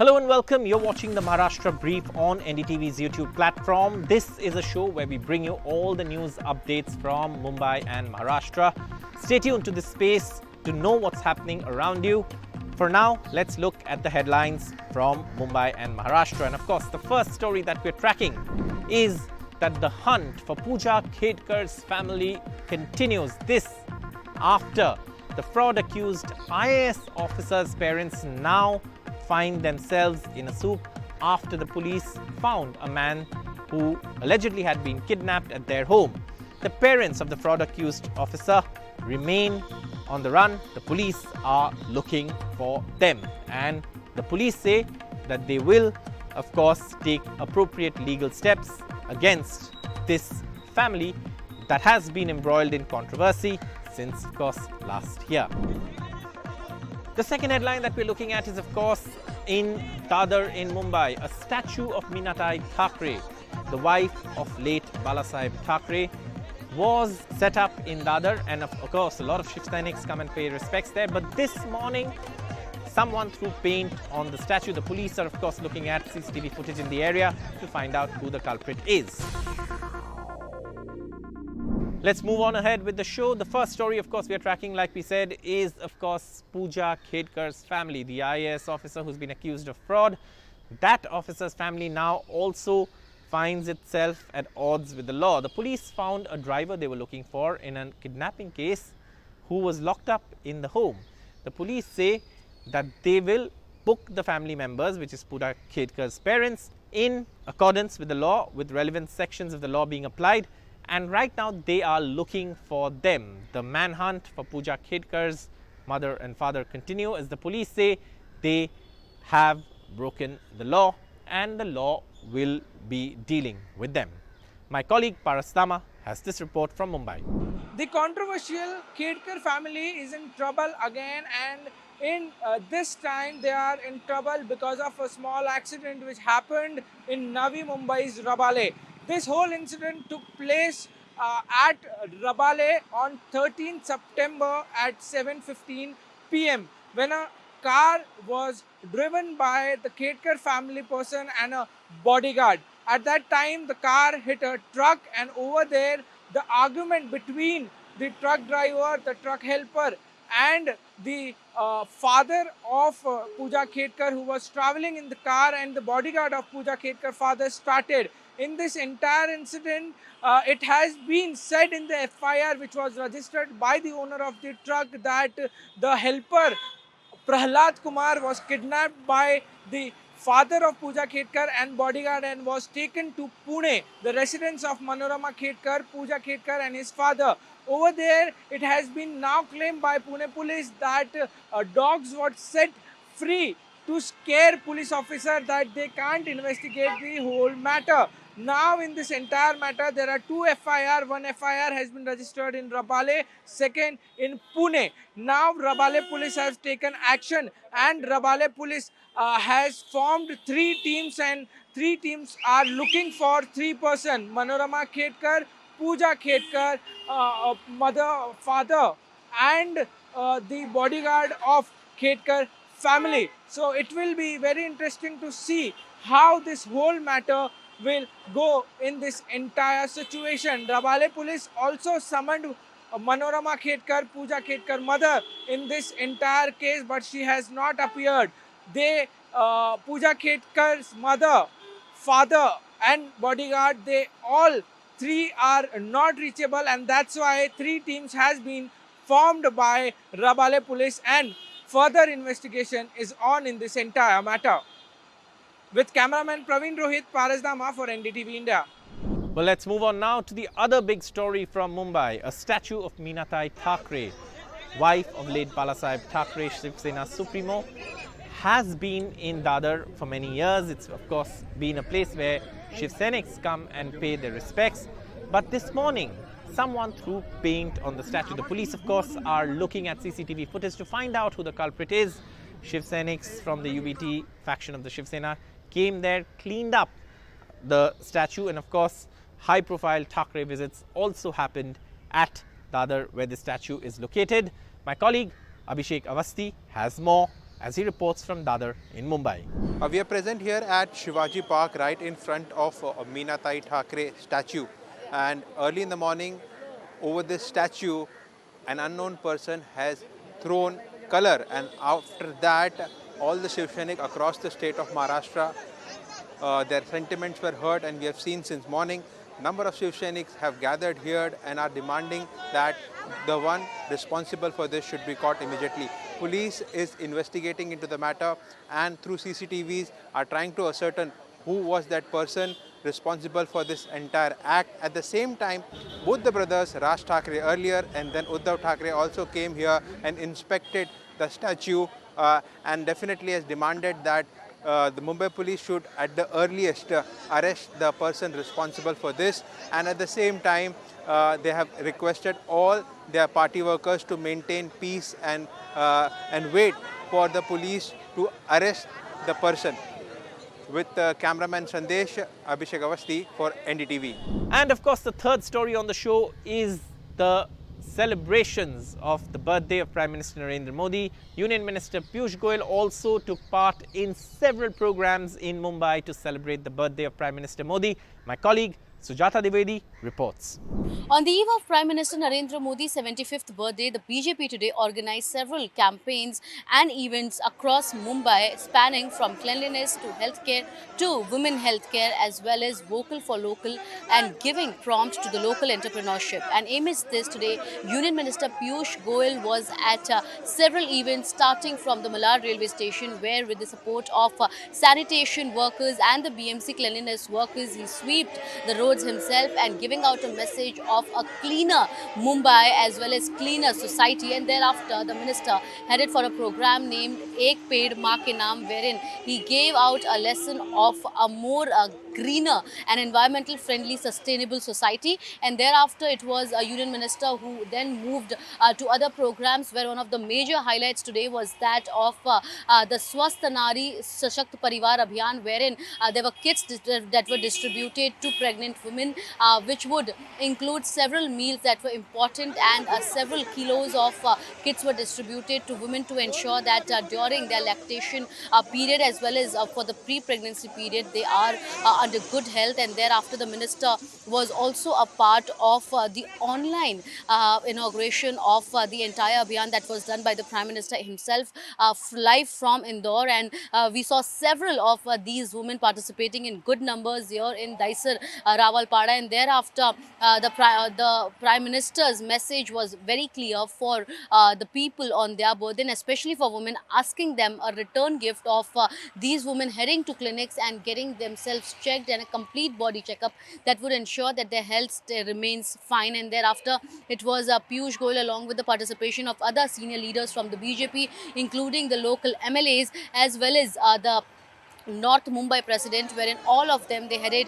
Hello and welcome. You're watching the Maharashtra Brief on NDTV's YouTube platform. This is a show where we bring you all the news updates from Mumbai and Maharashtra. Stay tuned to this space to know what's happening around you. For now, let's look at the headlines from Mumbai and Maharashtra. And of course, the first story that we're tracking is that the hunt for Pooja Khedkar's family continues. This after the fraud-accused IAS officer's parents now find themselves in a soup after the police found a man who allegedly had been kidnapped at their home. The parents of the fraud-accused officer remain on the run. The police are looking for them, and the police say that they will, of course, take appropriate legal steps against this family that has been embroiled in controversy since, of course, last year. The second headline that we're looking at is, of course, in Dadar in Mumbai. A statue of Meenatai Thackeray, the wife of late Balasaheb Thackeray, was set up in Dadar, and of course a lot of Shiv Senics come and pay respects there. But this morning, someone threw paint on the statue. The police are, of course, looking at CCTV footage in the area to find out who the culprit is. Let's move on ahead with the show. The first story, of course, we are tracking, like we said, is, of course, Pooja Khedkar's family, the IAS officer who's been accused of fraud. That officer's family now also finds itself at odds with the law. The police found a driver they were looking for in a kidnapping case who was locked up in the home. The police say that they will book the family members, which is Pooja Khedkar's parents, in accordance with the law, with relevant sections of the law being applied. And right now they are looking for them. The manhunt for Pooja Khedkar's mother and father continue, as the police say they have broken the law and the law will be dealing with them. My colleague Parastama has this report from Mumbai. The controversial Khedkar family is in trouble again, and in this time they are in trouble because of a small accident which happened in Navi Mumbai's Rabale. This whole incident took place at Rabale on 13th September at 7:15 p.m. when a car was driven by the Khedkar family person and a bodyguard. At that time, the car hit a truck, and over there, the argument between the truck driver, the truck helper, and the father of Pooja Khedkar, who was traveling in the car, and the bodyguard of Pooja Khedkar father started. In this entire incident, it has been said in the FIR, which was registered by the owner of the truck, that the helper Prahlad Kumar was kidnapped by the father of Pooja Khedkar and bodyguard and was taken to Pune, the residence of Manorama Khedkar, Pooja Khedkar and his father. Over there, it has been now claimed by Pune police that dogs were set free to scare police officer that they can't investigate the whole matter. Now, in this entire matter, there are two FIR. One FIR has been registered in Rabale, second in Pune. Now, Rabale police has taken action, and Rabale police has formed 3 teams, and 3 teams are looking for 3 persons: Manorama Khedkar, Pooja Khedkar, mother, father, and the bodyguard of Khedkar family. So it will be very interesting to see how this whole matter will go in this entire situation. Rabale police also summoned Manorama Khedkar, Pooja Khedkar mother, in this entire case, but she has not appeared. Pooja Khedkar's mother, father and bodyguard, they all 3 are not reachable, and that's why 3 teams has been formed by Rabale police, and further investigation is on in this entire matter. With cameraman Praveen Rohit, Parasdama for NDTV India. Well, let's move on now to the other big story from Mumbai. A statue of Meenatai Thackeray, wife of late Balasaheb Thackeray, Shiv Sena Supremo, has been in Dadar for many years. It's, of course, been a place where Shiv Senics come and pay their respects. But this morning, someone threw paint on the statue. The police, of course, are looking at CCTV footage to find out who the culprit is. Shiv Senics from the UBT faction of the Shiv Sena came there, cleaned up the statue, and of course, high-profile Thackeray visits also happened at Dadar, where the statue is located. My colleague Abhishek Avasti has more as he reports from Dadar in Mumbai. We are present here at Shivaji Park, right in front of Meenatai Thackeray statue. And early in the morning, over this statue, an unknown person has thrown color. And after that, all the Shiv Sena across the state of Maharashtra, their sentiments were heard, and we have seen since morning, number of Shiv Seniks have gathered here and are demanding that the one responsible for this should be caught immediately. Police is investigating into the matter and through CCTVs are trying to ascertain who was that person responsible for this entire act. At the same time, both the brothers, Raj Thackeray earlier and then Uddhav Thackeray, also came here and inspected the statue and definitely has demanded that the Mumbai police should at the earliest arrest the person responsible for this, and at the same time they have requested all their party workers to maintain peace and wait for the police to arrest the person. With cameraman Sandesh, Abhishek Avasti for NDTV. And of course, the third story on the show is the celebrations of the birthday of Prime Minister Narendra Modi. Union Minister Pooja Khedkar also took part in several programs in Mumbai to celebrate the birthday of Prime Minister Modi. My colleague Sujata Dwivedi reports. On the eve of Prime Minister Narendra Modi's 75th birthday, the BJP today organized several campaigns and events across Mumbai, spanning from cleanliness to healthcare to women healthcare, as well as vocal for local and giving prompt to the local entrepreneurship. And amidst this, today, Union Minister Pooja Khedkar was at several events, starting from the Malad railway station, where with the support of sanitation workers and the BMC cleanliness workers, he swept the roads himself and giving out a message of a cleaner Mumbai as well as cleaner society. And thereafter, the minister headed for a program named Ek Ped Maa Ke Naam, wherein he gave out a lesson of a more greener and environmental friendly sustainable society. And thereafter, it was a union minister who then moved to other programs, where one of the major highlights today was that of the Swasth Nari Sashakt Parivar Abhiyan, wherein there were kits that were distributed to pregnant women, which would include several meals that were important, and several kilos of kits were distributed to women to ensure that during their lactation period as well as for the pre-pregnancy period, they are under good health. And thereafter, the minister was also a part of the online inauguration of the entire Abhiyan that was done by the Prime Minister himself, live from Indore. And we saw several of these women participating in good numbers here in Daisar, Rawalpada. And thereafter, the Prime Minister's message was very clear for the people on their birthday, and especially for women, asking them a return gift of these women heading to clinics and getting themselves checked and a complete body checkup that would ensure that their health remains fine. And thereafter, it was Pooja Khedkar along with the participation of other senior leaders from the BJP, including the local MLAs as well as the North Mumbai president, wherein all of them, they headed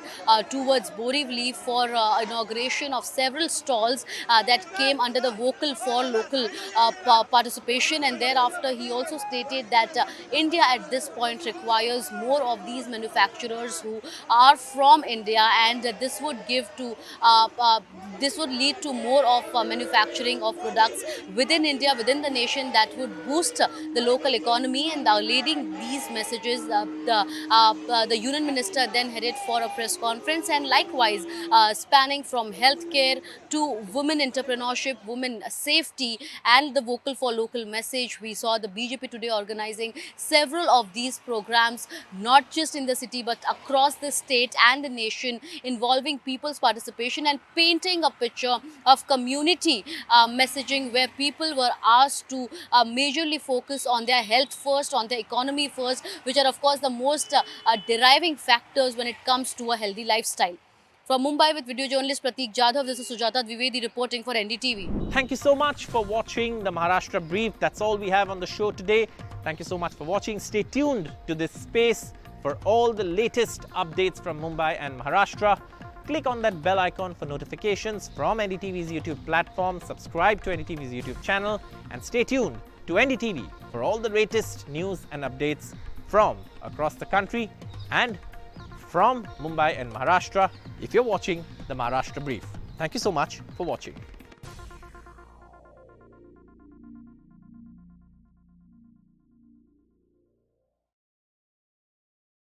towards Borivali for inauguration of several stalls that came under the vocal for local participation. And thereafter, he also stated that India at this point requires more of these manufacturers who are from India, and this would give to this would lead to more of manufacturing of products within India, within the nation, that would boost the local economy. And leading these messages, the union minister then headed for a press conference, and likewise spanning from healthcare to women entrepreneurship, women safety, and the vocal for local message. We saw the BJP today organizing several of these programs, not just in the city but across the state and the nation, involving people's participation and painting a picture of community messaging, where people were asked to majorly focus on their health first, on their economy first, which are of course the most deriving factors when it comes to a healthy lifestyle. From Mumbai with video journalist Pratik Jadhav, this is Sujata Dwivedi reporting for NDTV. Thank you so much for watching the Maharashtra Brief. That's all we have on the show today. Thank you so much for watching. Stay tuned to this space for all the latest updates from Mumbai and Maharashtra. Click on that bell icon for notifications from NDTV's YouTube platform. Subscribe to NDTV's YouTube channel and stay tuned to NDTV for all the latest news and updates from across the country and from Mumbai and Maharashtra if you're watching the Maharashtra Brief. Thank you so much for watching.